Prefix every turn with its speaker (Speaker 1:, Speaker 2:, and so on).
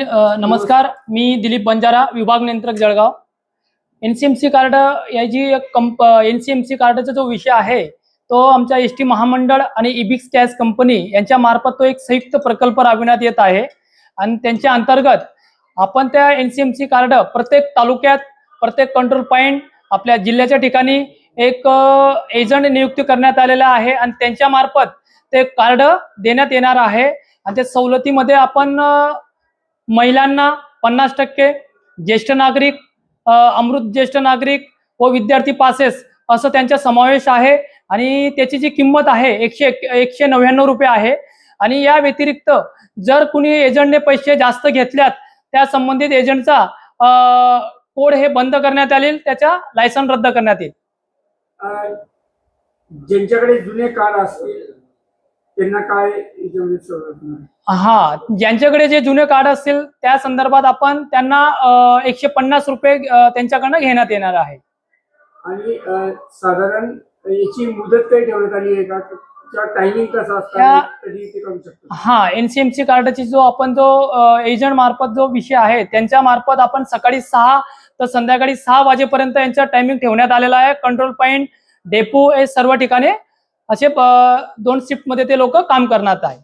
Speaker 1: नमस्कार, मी दिलीप बंजारा, विभाग नियंत्रक जळगाव। एनसीएमसी कार्ड याची एनसीएमसी कार्डचा जो विषय आहे तो आमच्या एसटी महामंडळ आणि इबिक्स गॅस कंपनी यांच्या मार्फत तो एक संयुक्त प्रकल्प राबविण्यात येत आहे आणि त्यांच्या अंतर्गत आपण त्या एनसीएमसी कार्ड प्रत्येक तालुक्यात, प्रत्येक कंट्रोल पॉइंट, आपल्या जिल्ह्याच्या ठिकाणी एक एजंट नियुक्त करण्यात आलेला आहे आणि त्यांच्या मार्फत ते कार्ड देण्यात येणार आहे। आणि त्या सवलतीमध्ये आपण महिलांना 50%, ज्येष्ठ नागरिक, अमृत ज्येष्ठ नागरिक व विद्यार्थी पासेस असं त्यांचा समावेश आहे आणि त्याची जी किंमत आहे 199 रुपये आहे। आणि या व्यतिरिक्त जर कुणी एजंटने पैसे जास्त घेतल्यात त्या संबंधित एजंटचा कोड हे बंद करण्यात येईल, त्याचा लायसन रद्द करण्यात येईल।
Speaker 2: ज्यांच्याकडे जुने कार्ड असतील त्यांना काय
Speaker 1: ज्यांच्याकडे जे जुने कार्ड असतील त्या संदर्भात आपण त्यांना 150 रुपये त्यांच्याकडनं घेण्यात येणार आहे। आणि
Speaker 2: साधारण याची मुदत काही ठेवण्यात आली आहे का? टायमिंग कसं असतं, कधी ते करू शकतो?
Speaker 1: एनसीएमसी कार्डची जो एजंट मार्फत जो विषय आहे त्यांच्या मार्फत आपण सकाळी 6 तर संध्याकाळी 6 वाजेपर्यंत यांचा टायमिंग ठेवण्यात आलेला आहे। कंट्रोल पॉइंट, डेपो हे सर्व ठिकाणी असे 2 शिफ्ट मध्ये ते लोक काम करणार आहे।